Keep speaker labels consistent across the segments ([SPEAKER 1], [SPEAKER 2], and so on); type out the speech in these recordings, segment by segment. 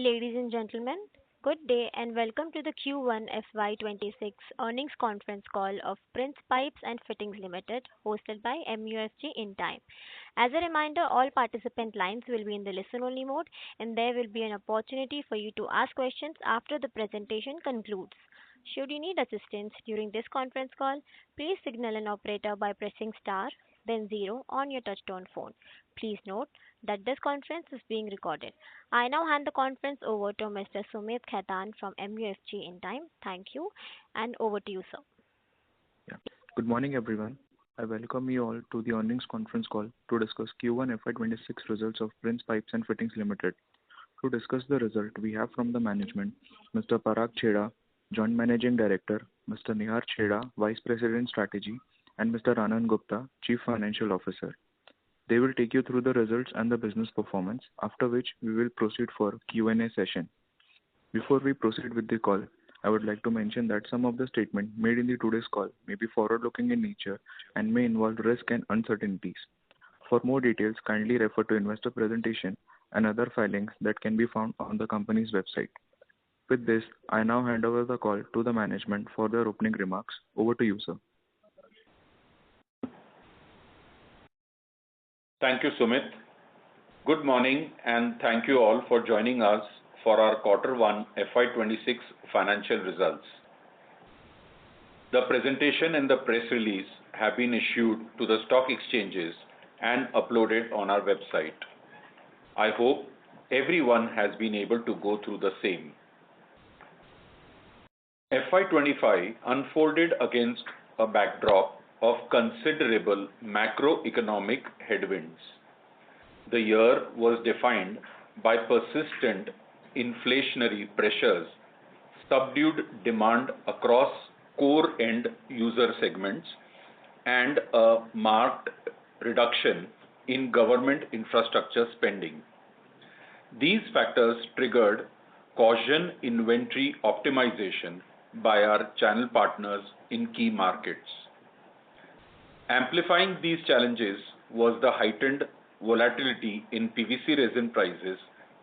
[SPEAKER 1] Ladies and gentlemen, good day and welcome to the Q1 FY26 earnings conference call of Prince Pipes and Fittings Limited, hosted by MUFG in time. As a reminder, all participant lines will be in the listen-only mode, and there will be an opportunity for you to ask questions after the presentation concludes. Should you need assistance during this conference call, please signal an operator by pressing star, then zero on your touchtone phone. Please note that this conference is being recorded. I now hand the conference over to Mr. Sumit Khaitan from MUFG in time. Thank you, and over to you, sir.
[SPEAKER 2] Yeah. Good morning, everyone. I welcome you all to the earnings conference call to discuss Q1 FY26 results of Prince Pipes and Fittings Limited. To discuss the result, we have from the management Mr. Parag Chheda, Joint Managing Director, Mr. Nihar Chheda, Vice President Strategy, and Mr. Anand Gupta, Chief Financial Officer. They will take you through the results and the business performance, after which we will proceed for Q&A session. Before we proceed with the call, I would like to mention that some of the statements made in the today's call may be forward-looking in nature and may involve risk and uncertainties. For more details, kindly refer to investor presentation and other filings that can be found on the company's website. With this, I now hand over the call to the management for their opening remarks. Over to you, sir.
[SPEAKER 3] Thank you, Sumit. Good morning, and thank you all for joining us for our Q1 FY26 financial results. The presentation and the press release have been issued to the stock exchanges and uploaded on our website. I hope everyone has been able to go through the same. FY25 unfolded against a backdrop of considerable macroeconomic headwinds. The year was defined by persistent inflationary pressures, subdued demand across core end user segments, and a marked reduction in government infrastructure spending. These factors triggered caution inventory optimization by our channel partners in key markets. Amplifying these challenges was the heightened volatility in PVC resin prices,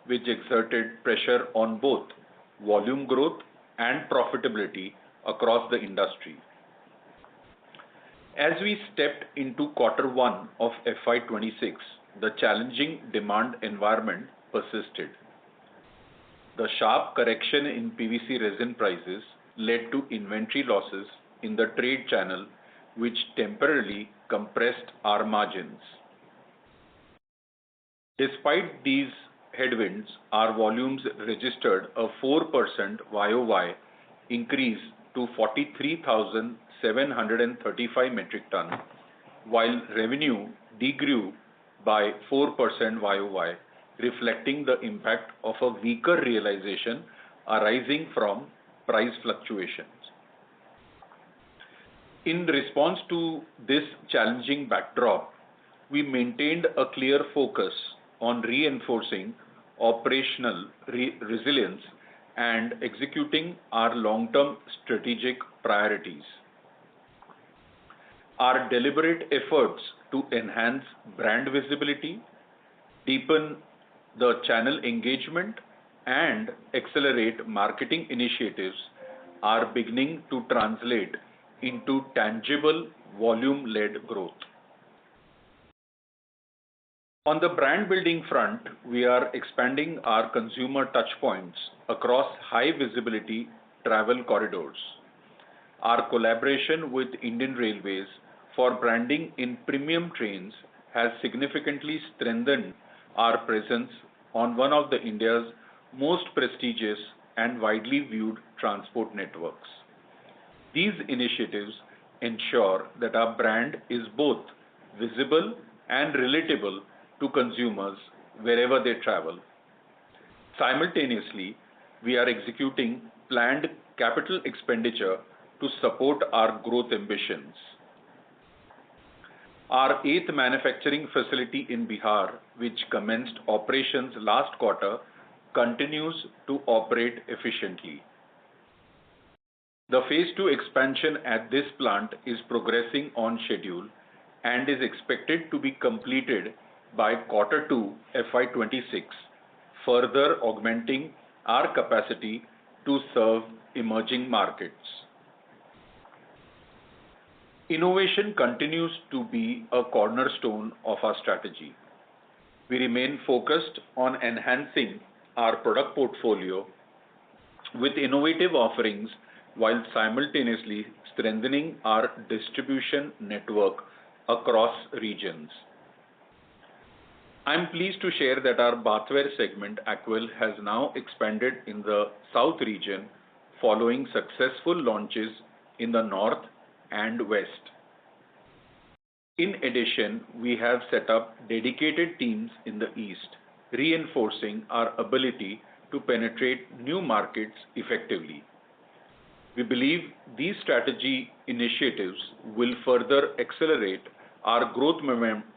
[SPEAKER 3] which exerted pressure on both volume growth and profitability across the industry. As we stepped into Q1 of FY26, the challenging demand environment persisted. The sharp correction in PVC resin prices led to inventory losses in the trade channel, which temporarily compressed our margins. Despite these headwinds, our volumes registered a 4% YOY increase to 43,735 metric tons, while revenue degrew by 4% YOY, reflecting the impact of a weaker realization arising from price fluctuations. In response to this challenging backdrop, we maintained a clear focus on reinforcing operational resilience and executing our long-term strategic priorities. Our deliberate efforts to enhance brand visibility, deepen the channel engagement, and accelerate marketing initiatives are beginning to translate into tangible volume-led growth. On the brand building front, we are expanding our consumer touchpoints across high visibility travel corridors. Our collaboration with Indian Railways for branding in premium trains has significantly strengthened our presence on one of India's most prestigious and widely viewed transport networks. These initiatives ensure that our brand is both visible and relatable to consumers wherever they travel. Simultaneously, we are executing planned capital expenditure to support our growth ambitions. Our eighth manufacturing facility in Bihar, which commenced operations last quarter, continues to operate efficiently. The phase 2 expansion at this plant is progressing on schedule and is expected to be completed by Q2 FY26, further augmenting our capacity to serve emerging markets. Innovation continues to be a cornerstone of our strategy. We remain focused on enhancing our product portfolio with innovative offerings while simultaneously strengthening our distribution network across regions. I'm pleased to share that our bathware segment, Aquil, has now expanded in the South region following successful launches in the North and West. In addition, we have set up dedicated teams in the East, reinforcing our ability to penetrate new markets effectively. We believe these strategy initiatives will further accelerate our growth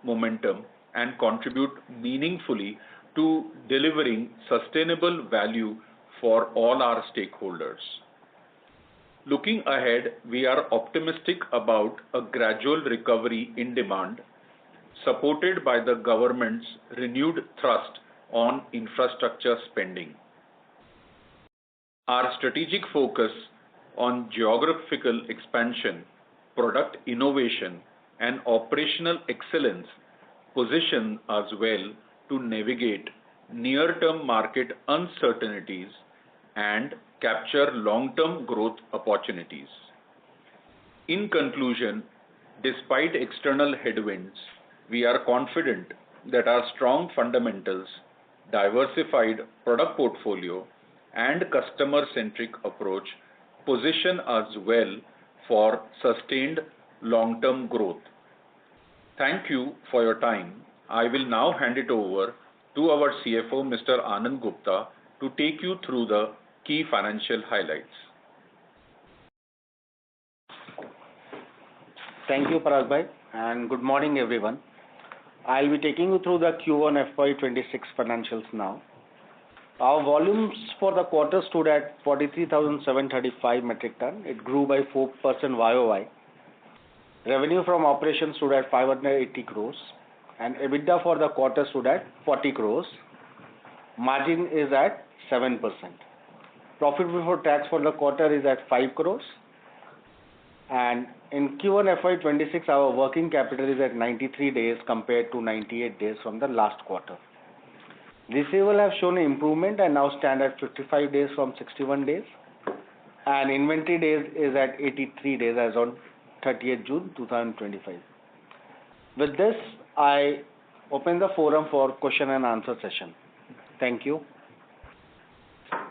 [SPEAKER 3] momentum and contribute meaningfully to delivering sustainable value for all our stakeholders. Looking ahead, we are optimistic about a gradual recovery in demand, supported by the government's renewed thrust on infrastructure spending. Our strategic focus on geographical expansion, product innovation, and operational excellence position us well to navigate near-term market uncertainties and capture long-term growth opportunities. In conclusion, despite external headwinds, we are confident that our strong fundamentals, diversified product portfolio, and customer-centric approach position us well for sustained long-term growth. Thank you for your time. I will now hand it over to our CFO, Mr. Anand Gupta, to take you through the key financial highlights.
[SPEAKER 4] Thank you, Parag bhai, and good morning, everyone. I'll be taking you through the Q1 FY26 financials now. Our volumes for the quarter stood at 43,735 metric ton. It grew by 4% YOY. Revenue from operations stood at 580 crores, and EBITDA for the quarter stood at 40 crores. Margin is at 7%. Profit before tax for the quarter is at 5 crores. And in Q1 FY26, our working capital is at 93 days compared to 98 days from the last quarter. Receivable have shown an improvement and now stand at 55 days from 61 days. And inventory days is at 83 days as on 30th June 2025. With this, I open the forum for question and answer session. Thank you.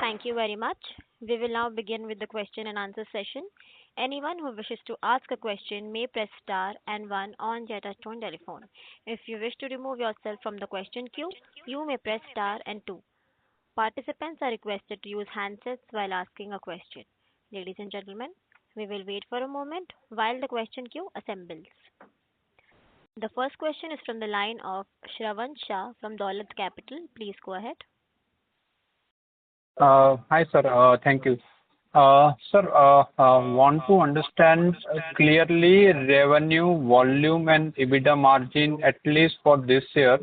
[SPEAKER 1] Thank you very much. We will now begin with the question and answer session. Anyone who wishes to ask a question may press star and one on their touchtone telephone. If you wish to remove yourself from the question queue, you may press star and two. Participants are requested to use handsets while asking a question. Ladies and gentlemen, we will wait for a moment while the question queue assembles. The first question is from the line of Shravan Shah from Dolat Capital. Please go ahead.
[SPEAKER 5] Hi, sir. Thank you. Sir, want to understand clearly revenue, volume, and EBITDA margin at least for this year.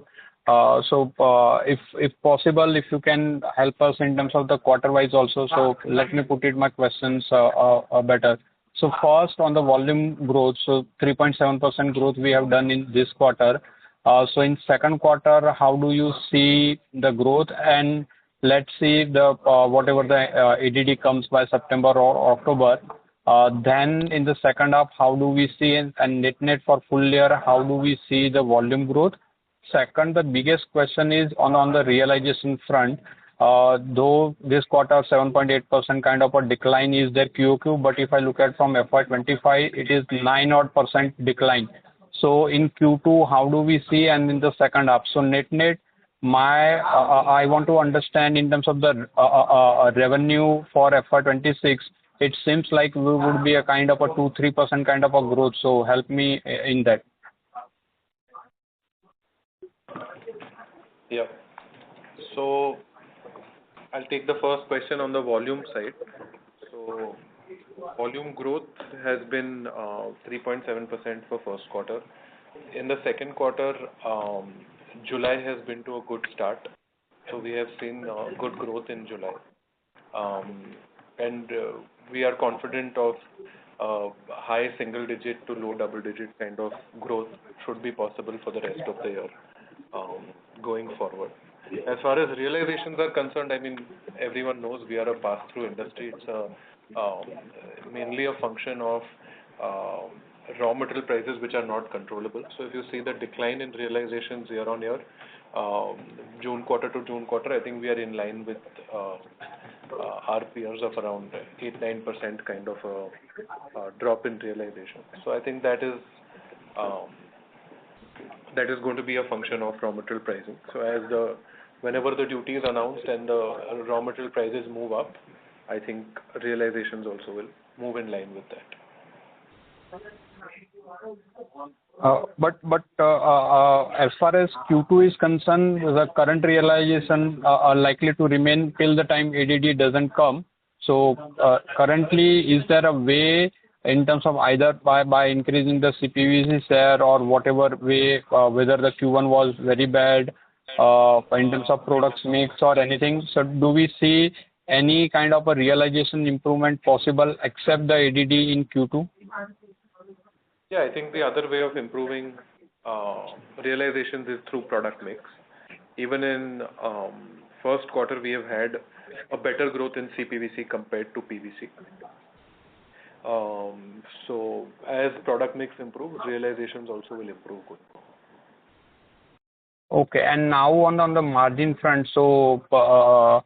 [SPEAKER 5] If possible, if you can help us in terms of the quarter-wise also. So let me put it my questions better. So first on the volume growth, so 3.7% growth we have done in this quarter. So in second quarter, how do you see the growth? And let's see the whatever the ADD comes by September or October. Then in the second half, how do we see and net for full year, how do we see the volume growth? Second, the biggest question is on the realization front. Though this quarter 7.8% kind of a decline is there QOQ, but if I look at from FY25, it is 9% decline. So in Q2, how do we see and in the second half? So net, I want to understand in terms of the revenue for FY26. It seems like we would be a kind of a 2-3% kind of a growth. So help me in that.
[SPEAKER 6] Yeah. So I'll take the first question on the volume side. So volume growth has been 3.7% for first quarter. In the second quarter, July has been to a good start. So we have seen good growth in July. And we are confident of high single digit to low double digit kind of growth should be possible for the rest of the year going forward. As far as realizations are concerned, I mean, everyone knows we are a pass-through industry. It's mainly a function of raw material prices which are not controllable. So if you see the decline in realizations year on year, June quarter to June quarter, I think we are in line with our peers of around 8-9% kind of a drop in realization. So I think that is going to be a function of raw material pricing. So whenever the duty is announced and the raw material prices move up, I think realizations also will move in line with that.
[SPEAKER 5] As far as Q2 is concerned, the current realization are likely to remain till the time ADD doesn't come. So currently, is there a way in terms of either by increasing the CPVC share or whatever way, whether the Q1 was very bad in terms of products mix or anything? So do we see any kind of a realization improvement possible except the ADD in Q2?
[SPEAKER 6] Yeah, I think the other way of improving realizations is through product mix. Even in first quarter, we have had a better growth in CPVC compared to PVC. So as product mix improves, realizations also will improve.
[SPEAKER 5] Okay, and now on the margin front, so how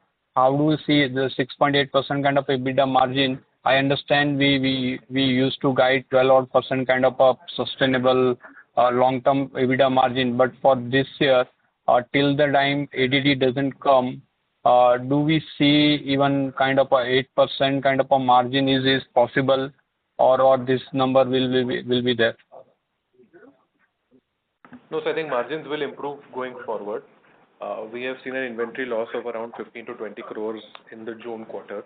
[SPEAKER 5] do you see the 6.8% kind of EBITDA margin? I understand we used to guide 12% kind of a sustainable long-term EBITDA margin, but for this year, till the time ADD doesn't come, do we see even kind of a 8% kind of a margin is possible, or this number will be there?
[SPEAKER 6] No, so I think margins will improve going forward. We have seen an inventory loss of around 15 to 20 crores in the June quarter.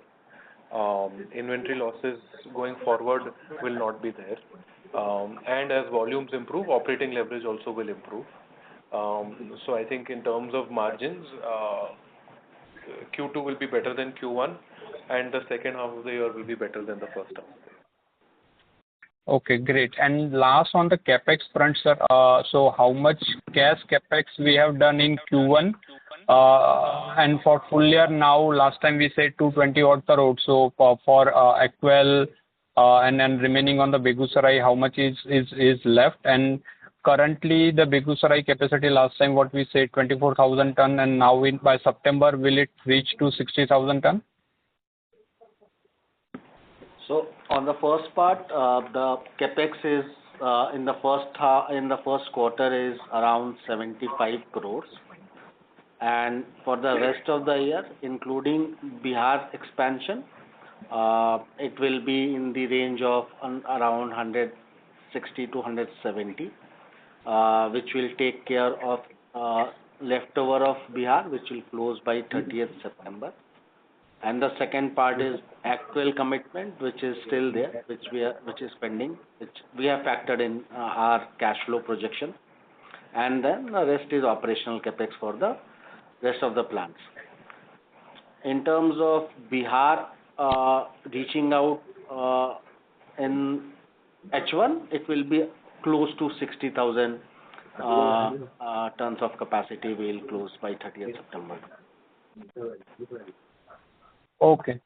[SPEAKER 6] Inventory losses going forward will not be there. And as volumes improve, operating leverage also will improve. So I think in terms of margins, Q2 will be better than Q1, and the second half of the year will be better than the first half.
[SPEAKER 5] Okay, great. And last on the capex front, sir. So how much cash capex we have done in Q1? And for full year now, last time we said 220 odd crores. So for Actual and then remaining on the Begusarai, how much is left? And currently the Begusarai capacity last time what we said 24,000 ton, and now by September will it reach to 60,000 ton?
[SPEAKER 4] So on the first part, the capex is in the first quarter is around 75 crores, and for the rest of the year, including Bihar expansion, it will be in the range of around 160 to 170, which will take care of leftover of Bihar, which will close by 30th September. And the second part is actual commitment, which is still there, which is pending, which we have factored in our cash flow projection. And then the rest is operational capex for the rest of the plants. In terms of Bihar reaching out in H1, it will be close to 60,000 tons of capacity will close by 30th September.
[SPEAKER 5] Okay.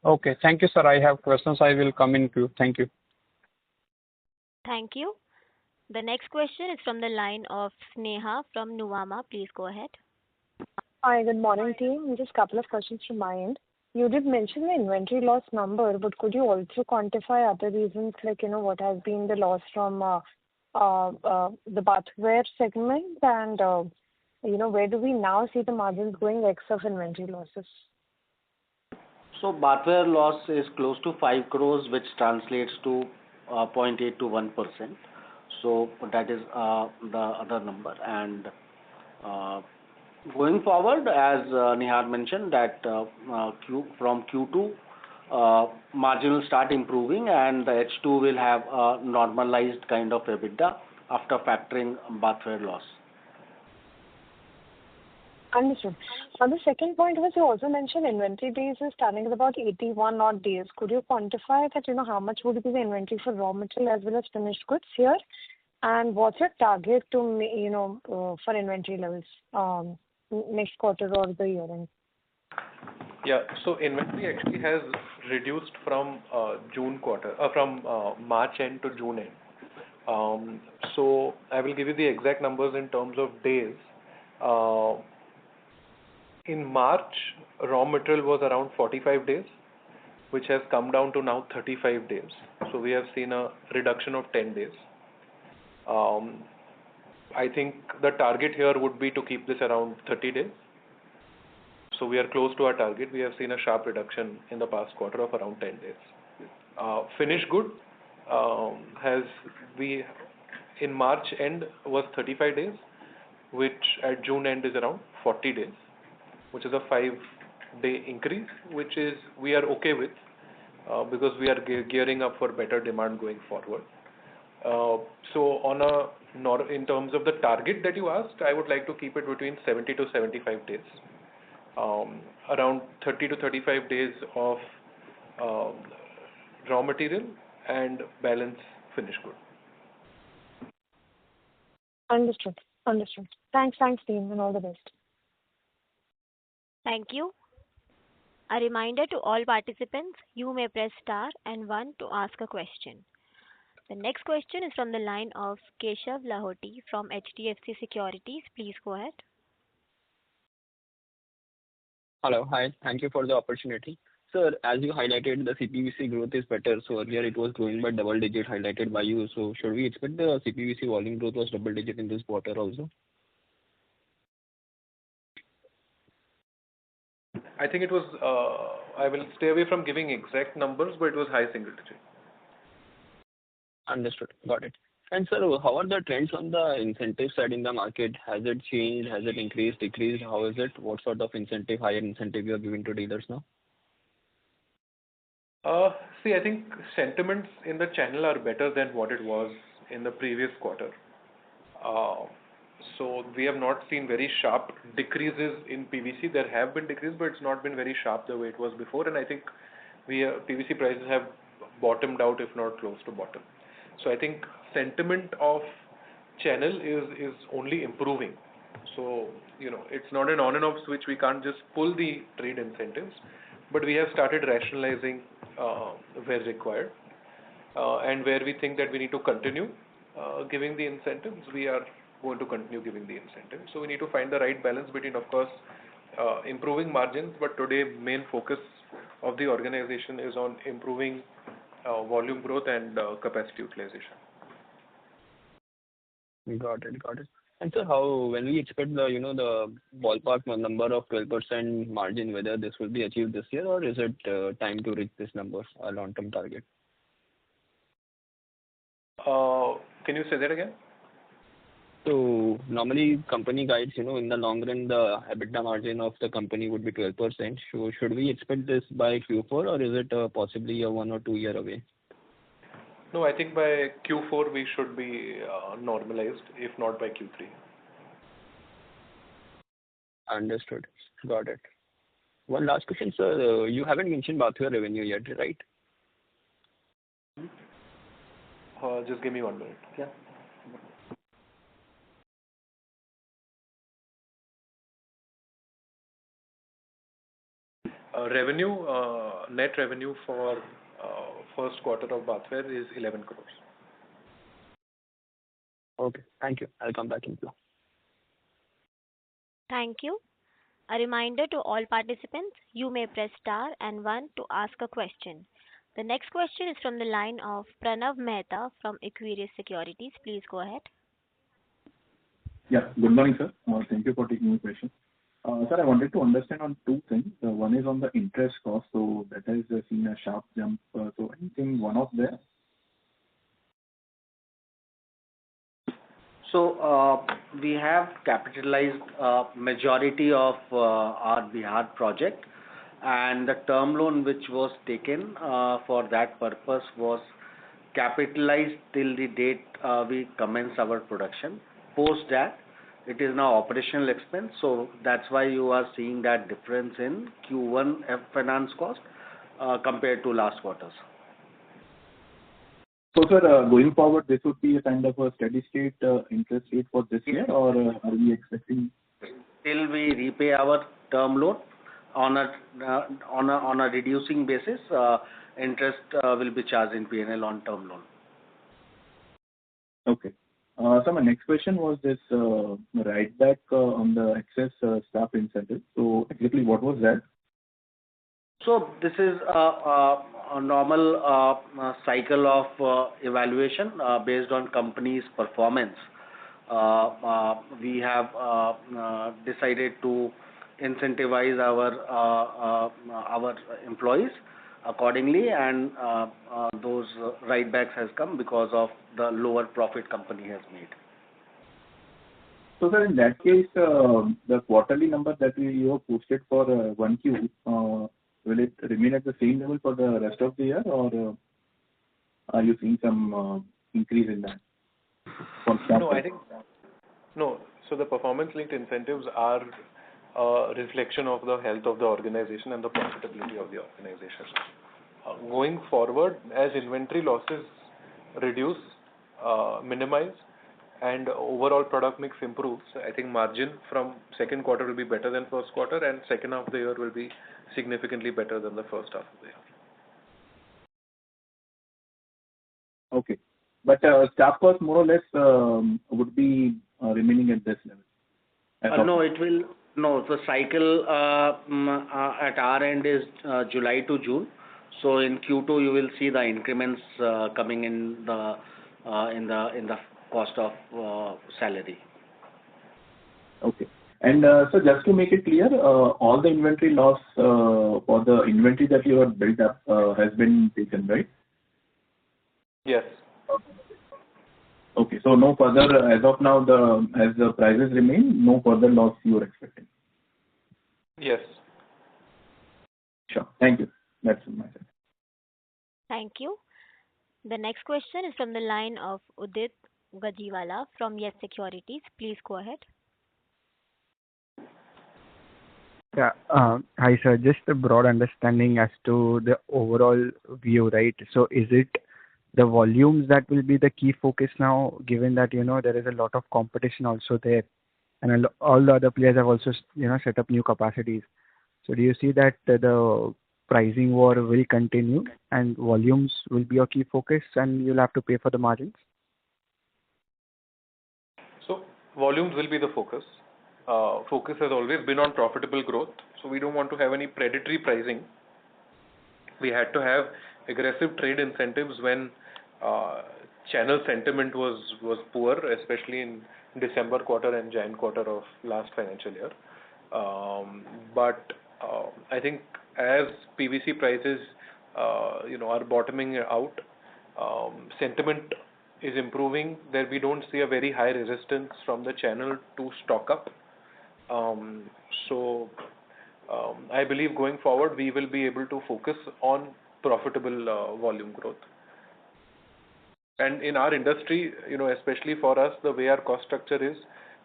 [SPEAKER 5] Thank you, sir. I have questions. I will come in queue. Thank you.
[SPEAKER 1] Thank you. The next question is from the line of Sneha from Nuvama. Please go ahead.
[SPEAKER 7] Hi, good morning, team. Just a couple of questions from my end. You did mention the inventory loss number, but could you also quantify other reasons, like, what has been the loss from the bathware segment, and, where do we now see the margins going ex of inventory losses?
[SPEAKER 4] So bathware loss is close to 5 crores, which translates to 0.8 to 1%. So that is the other number. And going forward, as Nihar mentioned, that from Q2, margin will start improving, and the H2 will have a normalized kind of EBITDA after factoring bathware loss.
[SPEAKER 7] Understood. The second point was you also mentioned inventory days is standing at about 81 odd days. Could you quantify that, how much would be the inventory for raw material as well as finished goods here? And what's your target to, for inventory levels next quarter or the year end?
[SPEAKER 6] Yeah. So inventory actually has reduced from March end to June end. So I will give you the exact numbers in terms of days. In March, raw material was around 45 days, which has come down to now 35 days. So we have seen a reduction of 10 days. I think the target here would be to keep this around 30 days. So we are close to our target. We have seen a sharp reduction in the past quarter of around 10 days. Finished good in March end was 35 days, which at June end is around 40 days, which is a 5-day increase, which is we are okay with because we are gearing up for better demand going forward. So in terms of the target that you asked, I would like to keep it between 70 to 75 days. Around 30 to 35 days of raw material and balance finished good.
[SPEAKER 7] Understood. Thanks, team, and all the best.
[SPEAKER 1] Thank you. A reminder to all participants, you may press star and one to ask a question. The next question is from the line of Keshav Lahoti from HDFC Securities. Please go ahead.
[SPEAKER 8] Hello. Hi. Thank you for the opportunity. Sir, as you highlighted, the CPVC growth is better. So earlier it was growing by double digit highlighted by you. So should we expect the CPVC volume growth was double digit in this quarter also?
[SPEAKER 6] I think it was, I will stay away from giving exact numbers, but it was high single digit.
[SPEAKER 8] Understood. Got it. And sir, how are the trends on the incentive side in the market? Has it changed? Has it increased, decreased? How is it? What sort of higher incentive you are giving to dealers now?
[SPEAKER 6] See, I think sentiments in the channel are better than what it was in the previous quarter. So we have not seen very sharp decreases in PVC. There have been decreases, but it's not been very sharp the way it was before. And I think PVC prices have bottomed out, if not close to bottom. So I think sentiment of channel is only improving. So, it's not an on and off switch. We can't just pull the trade incentives, but we have started rationalizing where required. And where we think that we need to continue giving the incentives, we are going to continue giving the incentives. So we need to find the right balance between, of course, improving margins, but today main focus of the organization is on improving volume growth and capacity utilization.
[SPEAKER 8] Got it. And sir, when we expect the ballpark number of 12% margin, whether this will be achieved this year or is it time to reach this number, a long-term target?
[SPEAKER 6] Can you say that again?
[SPEAKER 8] So normally company guides, in the long run, the EBITDA margin of the company would be 12%. So should we expect this by Q4 or is it possibly a 1 or 2 year away?
[SPEAKER 6] No, I think by Q4 we should be normalized, if not by Q3.
[SPEAKER 8] Understood. Got it. One last question, sir. You haven't mentioned bathware revenue yet, right?
[SPEAKER 6] Just give me 1 minute.
[SPEAKER 4] Yeah.
[SPEAKER 6] Net revenue for first quarter of bathware is 11 crores.
[SPEAKER 8] Okay. Thank you. I'll come back in flow.
[SPEAKER 1] Thank you. A reminder to all participants, you may press star and one to ask a question. The next question is from the line of Pranav Mehta from Equirus Securities. Please go ahead.
[SPEAKER 2] Yeah. Good morning, sir. Thank you for taking my question. Sir, I wanted to understand on two things. One is on the interest cost. So that has seen a sharp jump. So anything one-off there?
[SPEAKER 4] So we have capitalized majority of our Bihar project, and the term loan which was taken for that purpose was capitalized till the date we commence our production. Post that, it is now operational expense. So that's why you are seeing that difference in Q1 finance cost compared to last quarters.
[SPEAKER 2] So, sir, going forward, this would be a kind of a steady state interest rate for this year, or are we expecting?
[SPEAKER 4] Till we repay our term loan on a reducing basis, interest will be charged in P&L on term loan.
[SPEAKER 2] Okay. So my next question was this write back on the excess staff incentive. So exactly what was that?
[SPEAKER 4] So this is a normal cycle of evaluation based on company's performance. We have decided to incentivize our employees accordingly, and those write backs has come because of the lower profit company has made.
[SPEAKER 2] So, sir, in that case, the quarterly number that you have posted for 1Q, will it remain at the same level for the rest of the year, or are you seeing some increase in that?
[SPEAKER 6] No, I think no. So the performance-linked incentives are a reflection of the health of the organization and the profitability of the organization. Going forward, as inventory losses reduce, minimize, and overall product mix improves, I think margin from second quarter will be better than first quarter, and second half of the year will be significantly better than the first half of the year.
[SPEAKER 2] Okay. But staff cost more or less would be remaining at this level?
[SPEAKER 4] No, it will. No, the cycle at our end is July to June. So in Q2 you will see the increments coming in the cost of salary.
[SPEAKER 2] Okay. And so just to make it clear, all the inventory loss or the inventory that you have built up has been taken, right?
[SPEAKER 6] Yes.
[SPEAKER 2] Okay. So no further, as of now, as the prices remain, no further loss you are expecting?
[SPEAKER 6] Yes.
[SPEAKER 2] Sure. Thank you. That's my side.
[SPEAKER 1] Thank you. The next question is from the line of Udit Gajiwala from Yes Securities. Please go ahead.
[SPEAKER 9] Yeah. Hi, sir. Just a broad understanding as to the overall view, right? So is it the volumes that will be the key focus now, given that, there is a lot of competition also there, and all the other players have also, set up new capacities. So do you see that the pricing war will continue and volumes will be your key focus and you'll have to pay for the margins?
[SPEAKER 6] So volumes will be the focus. Focus has always been on profitable growth, so we don't want to have any predatory pricing. We had to have aggressive trade incentives when channel sentiment was poor, especially in December quarter and Jan quarter of last financial year. But I think as PVC prices are bottoming out, sentiment is improving. There we don't see a very high resistance from the channel to stock up. So I believe going forward we will be able to focus on profitable volume growth. And in our industry, especially for us, the way our cost structure is,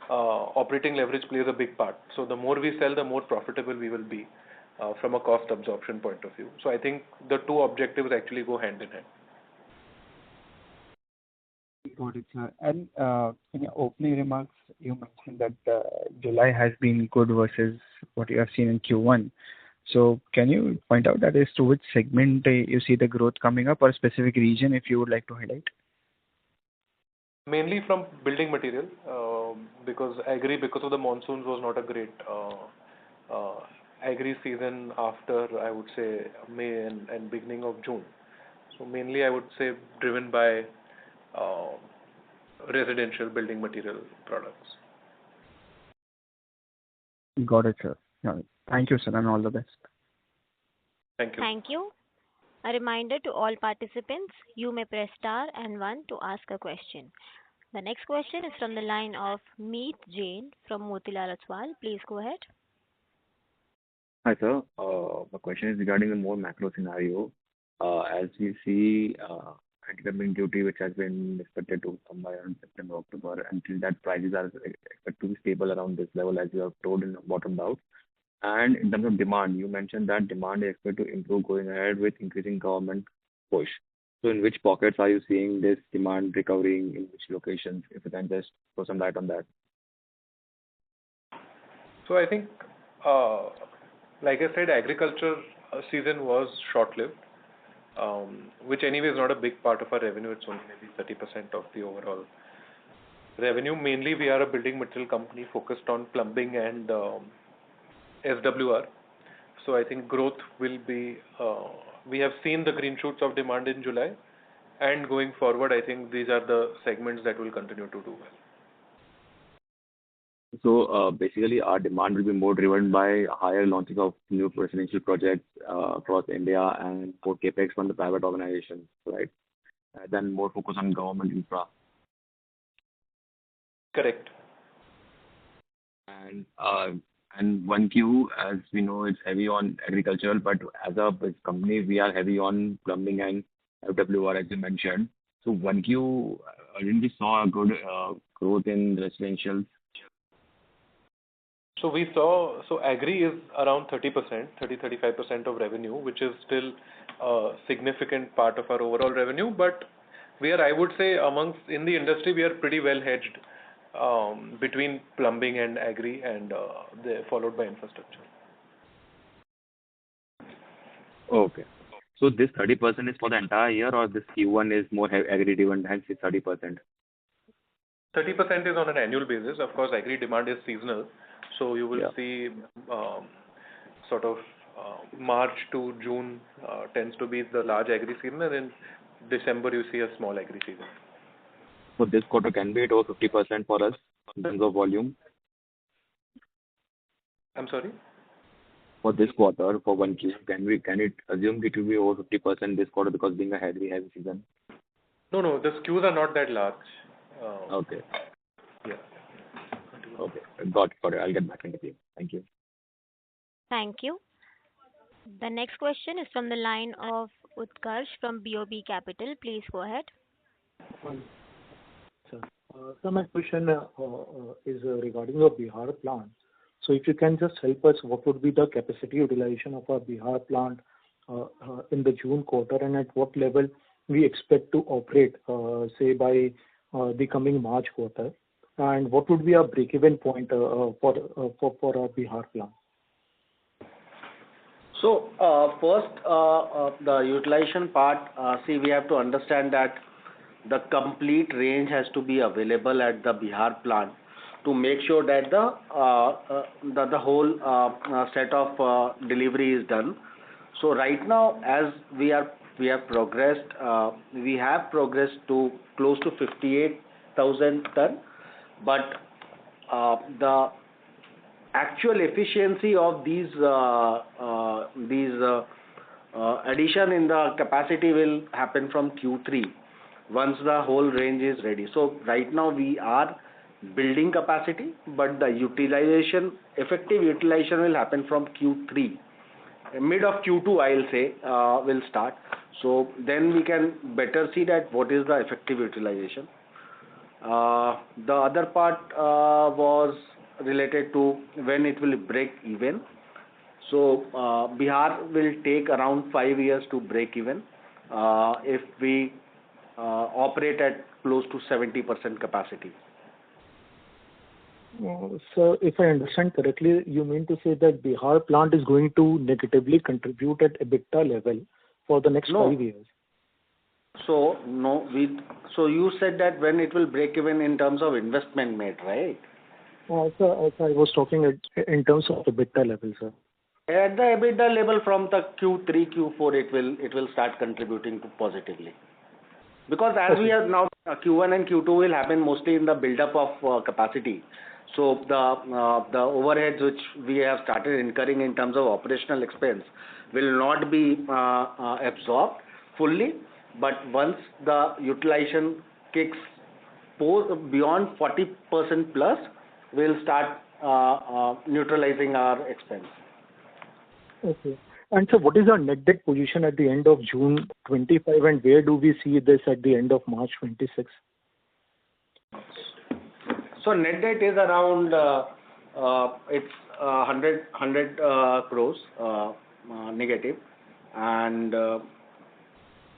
[SPEAKER 6] operating leverage plays a big part. So the more we sell, the more profitable we will be from a cost absorption point of view. So I think the two objectives actually go hand in hand.
[SPEAKER 9] Got it, sir. And in your opening remarks, you mentioned that July has been good versus what you have seen in Q1. So can you point out that as to which segment you see the growth coming up, or a specific region if you would like to highlight?
[SPEAKER 6] Mainly from building material, because agri, because of the monsoons, was not a great agri season after, I would say, May and beginning of June. So mainly I would say driven by residential building material products.
[SPEAKER 9] Got it, sir. Got it. Thank you, sir, and all the best.
[SPEAKER 6] Thank you.
[SPEAKER 1] Thank you. A reminder to all participants, you may press star and one to ask a question. The next question is from the line of Meet Jain from Motilal Oswal. Please go ahead.
[SPEAKER 10] Hi, sir. My question is regarding the more macro scenario. As we see anti-dumping duty, which has been expected to come by around September, October. Until that, prices are expected to be stable around this level, as you have told in bottomed out. And in terms of demand, you mentioned that demand is expected to improve going ahead with increasing government push. So in which pockets are you seeing this demand recovering, in which locations? If you can just throw some light on that.
[SPEAKER 6] So I think, like I said, agriculture season was short-lived, which anyway is not a big part of our revenue. It's only maybe 30% of the overall revenue. Mainly, we are a building material company focused on plumbing and SWR. So I think growth will be, we have seen the green shoots of demand in July, and going forward, I think these are the segments that will continue to do well.
[SPEAKER 10] So basically, our demand will be more driven by higher launching of new residential projects across India and more capex from the private organizations, right? Then more focus on government infra.
[SPEAKER 6] Correct.
[SPEAKER 10] And 1Q, as we know, it's heavy on agricultural, but as a company, we are heavy on plumbing and FWR, as you mentioned. So 1Q, didn't we saw a good growth in residential?
[SPEAKER 6] So we saw, so agri is around 35% of revenue, which is still a significant part of our overall revenue. But we are, I would say, in the industry, we are pretty well hedged between plumbing and agri, and followed by infrastructure.
[SPEAKER 10] Okay. So this 30% is for the entire year, or this Q1 is more agri-driven, hence it's 30%?
[SPEAKER 6] 30% is on an annual basis. Of course, agri demand is seasonal. So you will see sort of March to June tends to be the large agri season, and in December you see a small agri season.
[SPEAKER 10] So this quarter can be at over 50% for us in terms of volume?
[SPEAKER 6] I'm sorry?
[SPEAKER 10] For this quarter, for 1Q, can it assume it will be over 50% this quarter because being a heavy season?
[SPEAKER 6] No, the SKUs are not that large.
[SPEAKER 10] Okay.
[SPEAKER 6] Yeah.
[SPEAKER 10] Okay. Got it. I'll get back into you. Thank you.
[SPEAKER 1] Thank you. The next question is from the line of Utkarsh from BOB Capital. Please go ahead.
[SPEAKER 11] So my question is regarding your Bihar plant. So if you can just help us, what would be the capacity utilization of our Bihar plant in the June quarter, and at what level we expect to operate, say by the coming March quarter, and what would be our break-even point for our Bihar plant?
[SPEAKER 4] So first, the utilization part, see, we have to understand that the complete range has to be available at the Bihar plant to make sure that the whole set of delivery is done. So right now, as we have progressed to close to 58,000 ton, but the actual efficiency of these addition in the capacity will happen from Q3 once the whole range is ready. So right now we are building capacity, but the effective utilization will happen from Q3. Mid of Q2, I'll say, will start. So then we can better see that what is the effective utilization. The other part was related to when it will break even. So Bihar will take around 5 years to break even if we operate at close to 70% capacity.
[SPEAKER 11] So if I understand correctly, you mean to say that Bihar plant is going to negatively contribute at EBITDA level for the next 5 years?
[SPEAKER 4] So so you said that when it will break even in terms of investment made, right?
[SPEAKER 11] So I was talking in terms of EBITDA level, sir.
[SPEAKER 4] At the EBITDA level from the Q3, Q4, it will start contributing positively. Because as we are now, Q1 and Q2 will happen mostly in the build-up of capacity. So the overheads which we have started incurring in terms of operational expense will not be absorbed fully. But once the utilization kicks beyond 40% plus, we'll start neutralizing our expense.
[SPEAKER 11] Okay. And so what is our net debt position at the end of June 25, and where do we see this at the end of March 26?
[SPEAKER 4] So net debt is around it's 100 crores negative, and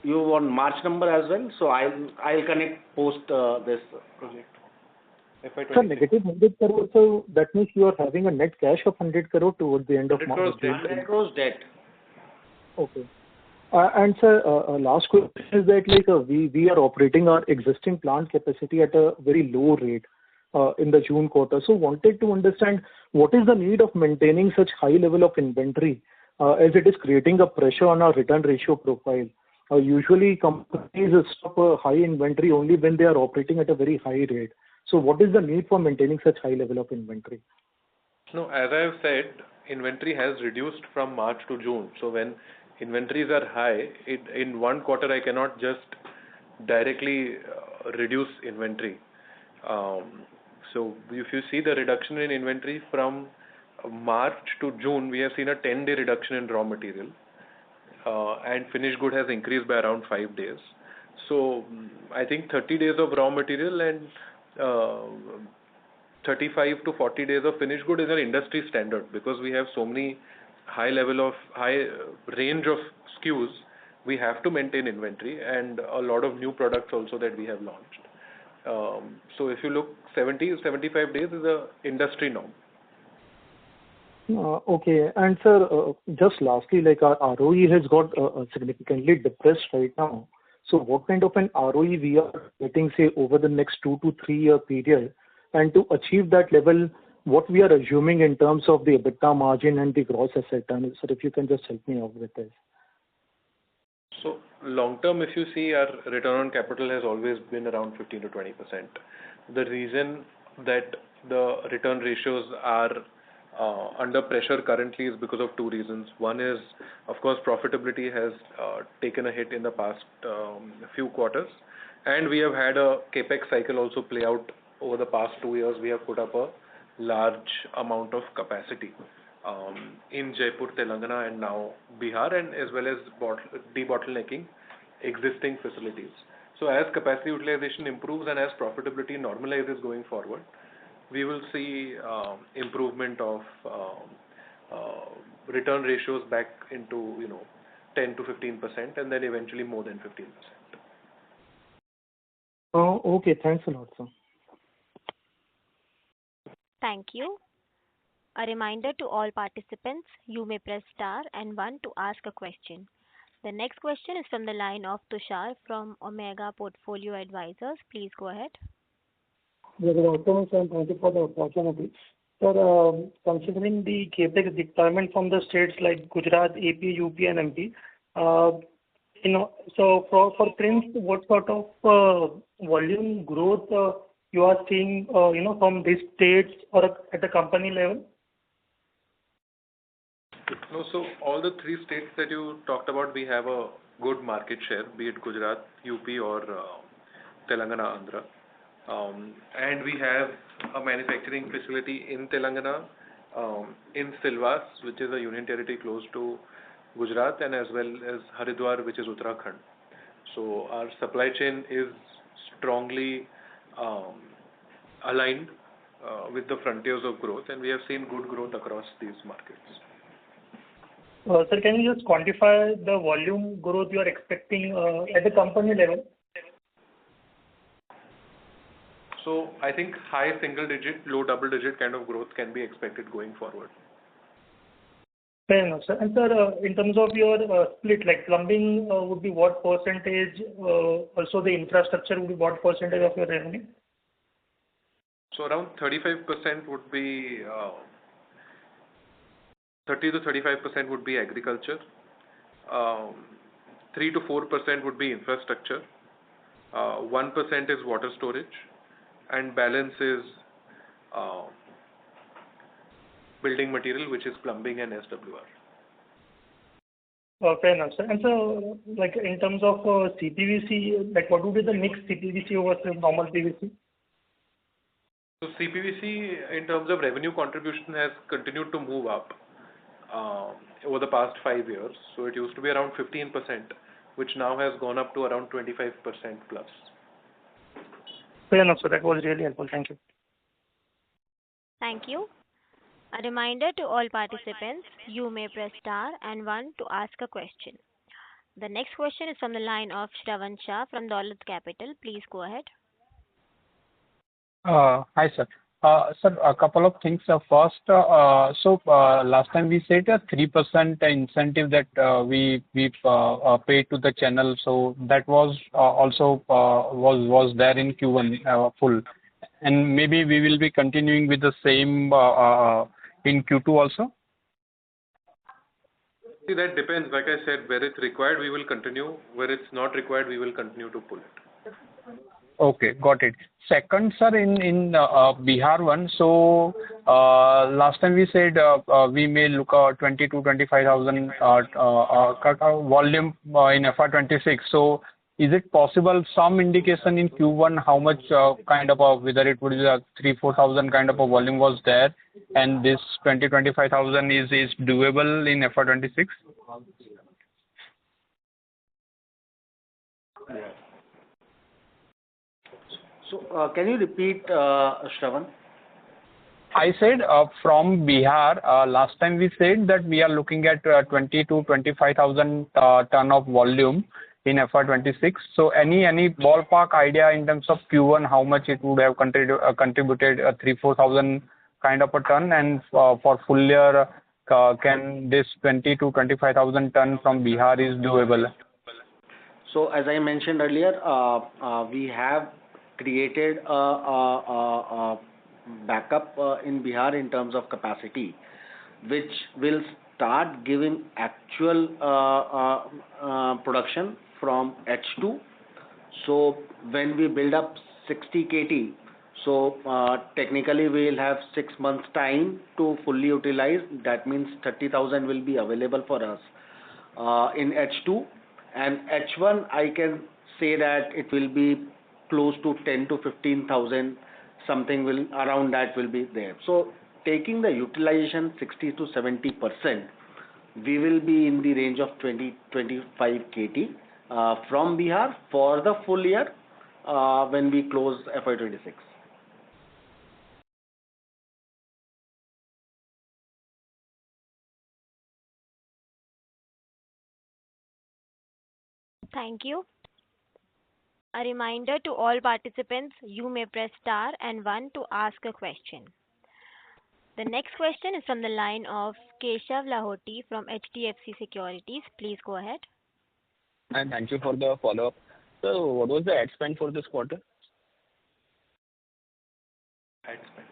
[SPEAKER 4] you want March number as well. So I'll connect post this project.
[SPEAKER 11] So negative 100 crore. So that means you are having a net cash of 100 crore towards the end of March.
[SPEAKER 4] 100 crores debt.
[SPEAKER 11] Okay. And sir, last question is that we are operating our existing plant capacity at a very low rate in the June quarter. So wanted to understand what is the need of maintaining such high level of inventory as it is creating a pressure on our return ratio profile. Usually companies stop a high inventory only when they are operating at a very high rate. So what is the need for maintaining such high level of inventory?
[SPEAKER 6] No, as I have said, inventory has reduced from March to June. So when inventories are high, in one quarter I cannot just directly reduce inventory. So if you see the reduction in inventory from March to June, we have seen a 10-day reduction in raw material, and finished good has increased by around 5 days. So I think 30 days of raw material and 35 to 40 days of finished good is an industry standard, because we have so many high range of SKUs. We have to maintain inventory, and a lot of new products also that we have launched. So if you look, 70-75 days is a industry norm.
[SPEAKER 11] Okay. And sir, just lastly, our ROE has got significantly depressed right now. So what kind of an ROE we are getting, say, over the next 2 to 3 year period? And to achieve that level, what we are assuming in terms of the EBITDA margin and the gross asset turn? So if you can just help me out with this.
[SPEAKER 6] So long term, if you see, our return on capital has always been around 15 to 20%. The reason that the return ratios are under pressure currently is because of two reasons. One is, of course, profitability has taken a hit in the past few quarters, and we have had a capex cycle also play out over the past 2 years. We have put up a large amount of capacity in Jaipur, Telangana, and now Bihar, and as well as debottlenecking existing facilities. So as capacity utilization improves and as profitability normalizes going forward, we will see improvement of return ratios back into 10 to 15%, and then eventually more than 15%.
[SPEAKER 11] Okay, thanks a lot, sir.
[SPEAKER 1] Thank you. A reminder to all participants, you may press star and 1 to ask a question. The next question is from the line of Tushar from Omega Portfolio Advisors. Please go ahead.
[SPEAKER 12] Good afternoon, sir. Thank you for the opportunity. Sir, considering the capex deployment from the states like Gujarat, AP, UP, and MP, so for Prince, what sort of volume growth you are seeing, from these states or at the company level?
[SPEAKER 6] No, so all the 3 states that you talked about, we have a good market share, be it Gujarat, UP, or Telangana, Andhra. And we have a manufacturing facility in Telangana, in Silvas, which is a union territory close to Gujarat, and as well as Haridwar, which is Uttarakhand. So our supply chain is strongly aligned with the frontiers of growth, and we have seen good growth across these markets.
[SPEAKER 12] Sir, can you just quantify the volume growth you are expecting at the company level?
[SPEAKER 6] So I think high single digit, low double digit kind of growth can be expected going forward.
[SPEAKER 12] Fair enough, sir. And sir, in terms of your split, like plumbing would be what percentage, also the infrastructure would be what percentage of your revenue?
[SPEAKER 6] So around 35% would be 30 to 35% would be agriculture, 3 to 4% would be infrastructure, 1% is water storage, and balance is building material, which is plumbing and SWR.
[SPEAKER 12] Fair enough, sir. And so, like in terms of CPVC, like what would be the mix CPVC over normal PVC?
[SPEAKER 6] So CPVC, in terms of revenue contribution, has continued to move up. over the past 5 years. So it used to be around 15%, which now has gone up to around 25% plus.
[SPEAKER 12] Fair enough, sir. That was really helpful. Thank you.
[SPEAKER 1] Thank you. A reminder to all participants, you may press star and one to ask a question. The next question is from the line of Shravan Shah from Dolat Capital. Please go ahead.
[SPEAKER 5] Hi, sir. Sir, a couple of things. First, last time we said a 3% incentive that we paid to the channel. So that was also was there in Q1 full, and maybe we will be continuing with the same in Q2 also.
[SPEAKER 6] See, that depends. Like I said, where it's required, we will continue. Where it's not required, we will continue to pull it.
[SPEAKER 5] Okay, got it. Second, sir, in Bihar one, so last time we said we may look at 20 to 25,000 volume in FY26. So is it possible some indication in Q1 how much kind of whether it would be 3-4,000 kind of a volume was there, and this 20-25,000 is doable in FY26?
[SPEAKER 4] Yeah. So, can you repeat, Shravan?
[SPEAKER 5] I said from Bihar, last time we said that we are looking at 20 to 25,000 ton of volume in FY26. So any ballpark idea in terms of Q1 how much it would have contributed 3-4,000 kind of a ton, and for full year can this 20 to 25,000 ton from Bihar is doable?
[SPEAKER 4] So as I mentioned earlier, we have created a backup in Bihar in terms of capacity, which will start giving actual production from H2. So when we build up 60 KT, so technically we will have 6 months time to fully utilize. That means 30,000 will be available for us in H2, and H1 I can say that it will be close to 10 to 15,000, something will around that will be there. So taking the utilization 60 to 70%, we will be in the range of 20-25 KT from Bihar for the full year when we close FY26.
[SPEAKER 1] Thank you. A reminder to all participants, you may press star and one to ask a question. The next question is from the line of Keshav Lahoti from HDFC Securities. Please go ahead.
[SPEAKER 8] And thank you for the follow-up. So what was the ad spend for this quarter?
[SPEAKER 6] Ad spend.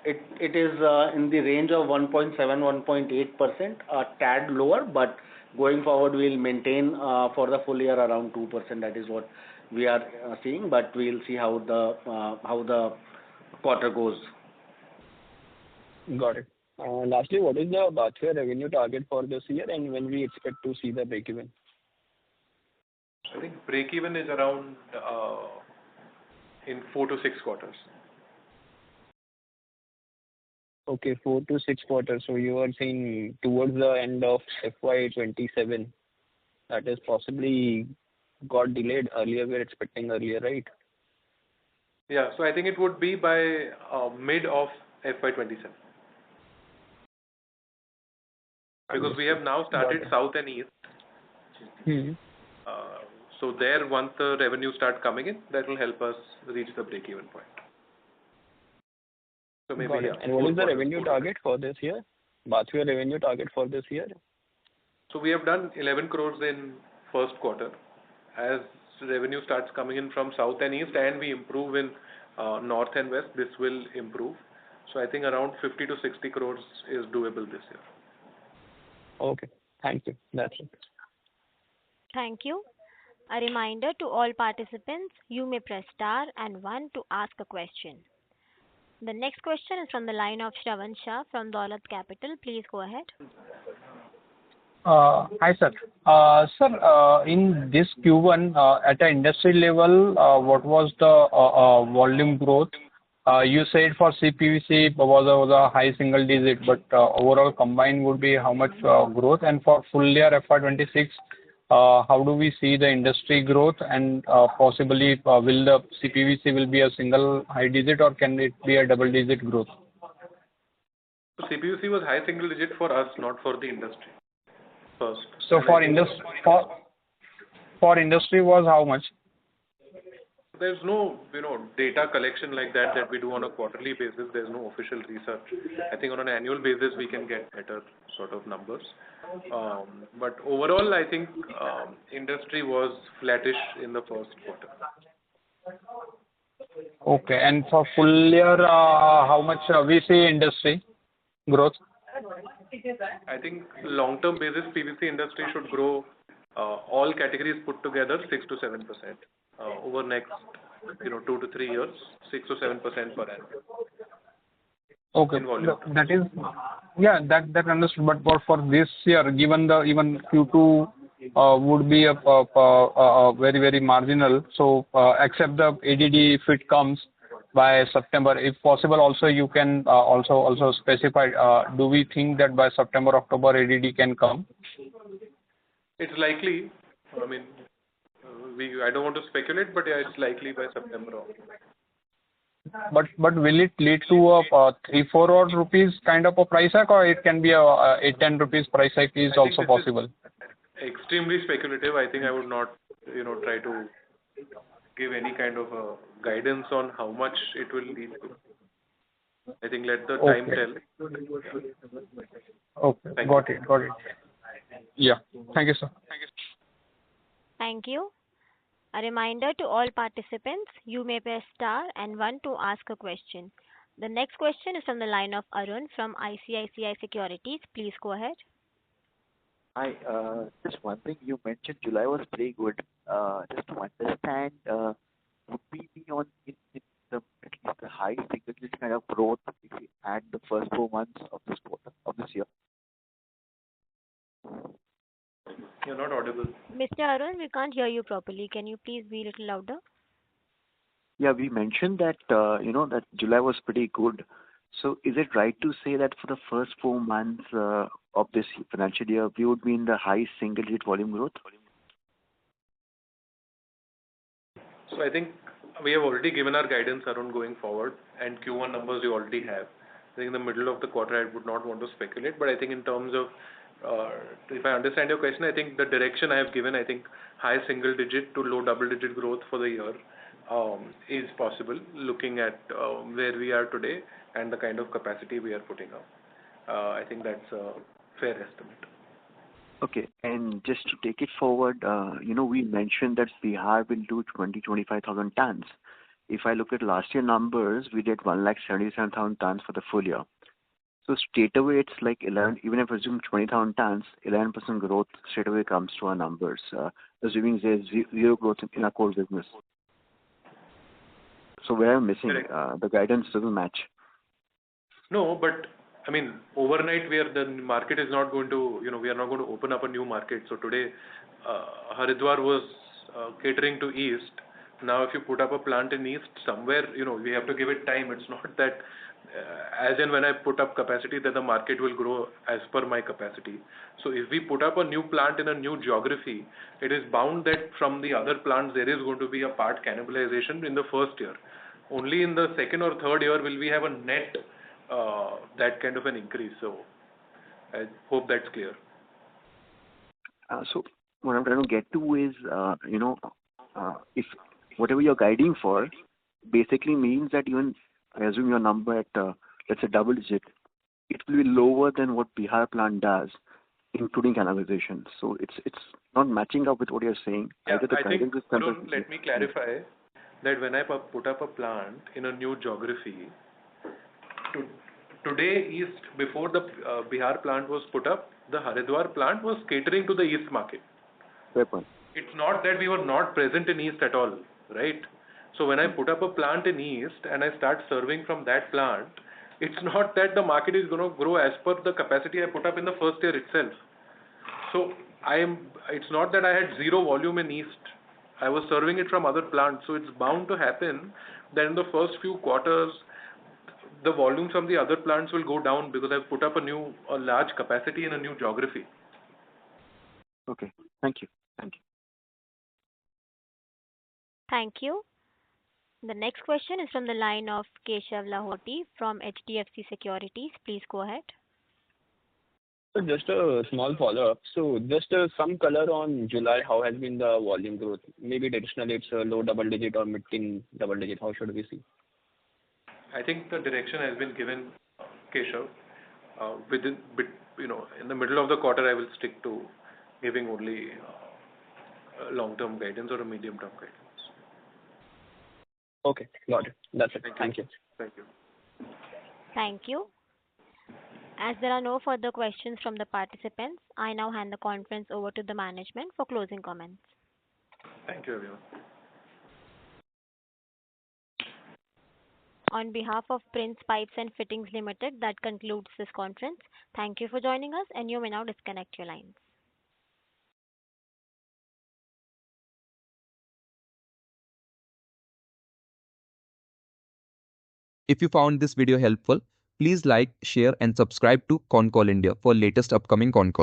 [SPEAKER 4] It is in the range of 1.7-1.8%, a tad lower, but going forward we'll maintain for the full year around 2%. That is what we are seeing, but we'll see how the quarter goes.
[SPEAKER 8] Got it. Lastly, what is the bathware revenue target for this year, and when we expect to see the break-even?
[SPEAKER 6] I think break-even is around in 4 to 6 quarters.
[SPEAKER 8] Okay, 4 to 6 quarters. So you are saying towards the end of FY27, that is possibly got delayed earlier. We're expecting earlier, right?
[SPEAKER 6] Yeah, so I think it would be by mid of FY27. Because we have now started South and East. So there, once the revenue start coming in, that will help us reach the break-even point. So maybe, yeah.
[SPEAKER 8] And what is the revenue target for this year? Bathware revenue target for this year?
[SPEAKER 6] So we have done 11 crores in first quarter. As revenue starts coming in from South and East, and we improve in North and West, this will improve. So I think around 50 to 60 crores is doable this year.
[SPEAKER 8] Okay, thank you. That's it.
[SPEAKER 1] Thank you. A reminder to all participants, you may press star and one to ask a question. The next question is from the line of Shravan Shah from Dolat Capital. Please go ahead.
[SPEAKER 5] Hi, sir. Sir, in this Q1, at an industry level, what was the volume growth? You said for CPVC was a high single digit, but overall combined would be how much growth? And for full year FY26, how do we see the industry growth? And possibly, will the CPVC will be a single high digit, or can it be a double digit growth?
[SPEAKER 6] So CPVC was high single digit for us, not for the industry. First.
[SPEAKER 5] So for industry was how much?
[SPEAKER 6] There's no, data collection like that we do on a quarterly basis. There's no official research. I think on an annual basis we can get better sort of numbers. But overall, I think industry was flattish in the first quarter.
[SPEAKER 5] Okay. And for full year, how much we see industry growth?
[SPEAKER 6] I think long-term basis PVC industry should grow all categories put together 6 to 7% over next 2 to 3 years, 6 to 7% per annum.
[SPEAKER 5] Okay.
[SPEAKER 6] In volume.
[SPEAKER 5] That is, yeah, that understood. But for this year, given the even Q2 would be a very, very marginal. So except the ADD if it comes by September, if possible, also you can also specify. Do we think that by September, October ADD can come?
[SPEAKER 6] It's likely. I mean, I don't want to speculate, but yeah, it's likely by September.
[SPEAKER 5] But will it lead to a 3-4 odd rupees kind of a price hike, or it can be a 8-10 rupees price hike is also possible?
[SPEAKER 6] Extremely speculative. I think I would not, try to give any kind of a guidance on how much it will lead to. I think let the time tell.
[SPEAKER 5] Okay. Got it. Yeah. Thank you, sir.
[SPEAKER 1] Thank you. A reminder to all participants, you may press star and one to ask a question. The next question is from the line of Arun from ICICI Securities. Please go ahead.
[SPEAKER 13] Hi. Just one thing, you mentioned July was pretty good. Just to understand, would we be on in the at least the high single-digit kind of growth if we add the first 4 months of this quarter of this year?
[SPEAKER 6] You're not audible.
[SPEAKER 1] Mr. Arun, we can't hear you properly. Can you please be a little louder?
[SPEAKER 13] Yeah, we mentioned that that July was pretty good. So is it right to say that for the first 4 months of this financial year, we would be in the high single-digit volume growth?
[SPEAKER 6] So I think we have already given our guidance around going forward, and Q1 numbers we already have. I think in the middle of the quarter, I would not want to speculate, but I think in terms of, if I understand your question, I think the direction I have given, I think high single-digit to low double-digit growth for the year is possible, looking at where we are today and the kind of capacity we are putting up. I think that's a fair estimate.
[SPEAKER 13] Okay. And just to take it forward, we mentioned that Bihar will do 25,000 tons. If I look at last year numbers, we did 177,000 tons for the full year. So straight away, it's like 11, even if I assume 20,000 tons, 11% growth straight away comes to our numbers, assuming there's zero growth in our core business. So where I'm missing, the guidance doesn't match.
[SPEAKER 6] No, but I mean, overnight, the market is not going to, we are not going to open up a new market. So today, Haridwar was catering to East. Now, if you put up a plant in East somewhere, we have to give it time. It's not that as and when I put up capacity that the market will grow as per my capacity. So if we put up a new plant in a new geography, it is bound that from the other plants there is going to be a part cannibalization in the first year. Only in the second or third year will we have a net that kind of an increase. So I hope that's clear.
[SPEAKER 13] So what I'm trying to get to is, if whatever you're guiding for basically means that even I assume your number at, let's say, double digit, it will be lower than what Bihar plant does, including cannibalization. So it's not matching up with what you're saying.
[SPEAKER 6] Yeah, I think, let me clarify that when I put up a plant in a new geography, today East, before the Bihar plant was put up, the Haridwar plant was catering to the East market.
[SPEAKER 13] Fair point.
[SPEAKER 6] It's not that we were not present in East at all, right? So when I put up a plant in East and I start serving from that plant, it's not that the market is going to grow as per the capacity I put up in the first year itself. So it's not that I had zero volume in East. I was serving it from other plants. So it's bound to happen that in the first few quarters, the volumes from the other plants will go down because I've put up a large capacity in a new geography.
[SPEAKER 13] Okay. Thank you. Thank you.
[SPEAKER 1] Thank you. The next question is from the line of Keshav Lahoti from HDFC Securities. Please go ahead.
[SPEAKER 8] So just a small follow-up. So just some color on July, how has been the volume growth? Maybe traditionally it's a low double digit or mid-teen double digit. How should we see?
[SPEAKER 6] I think the direction has been given, Keshav. In the middle of the quarter, I will stick to giving only long-term guidance or a medium-term guidance.
[SPEAKER 8] Okay, got it. That's it. Thank you.
[SPEAKER 6] Thank you.
[SPEAKER 1] Thank you. As there are no further questions from the participants, I now hand the conference over to the management for closing comments.
[SPEAKER 6] Thank you, everyone.
[SPEAKER 1] On behalf of Prince Pipes and Fittings Limited, that concludes this conference. Thank you for joining us, and you may now disconnect your lines.
[SPEAKER 14] If you found this video helpful, please like, share and subscribe to Concall India for latest upcoming Concalls.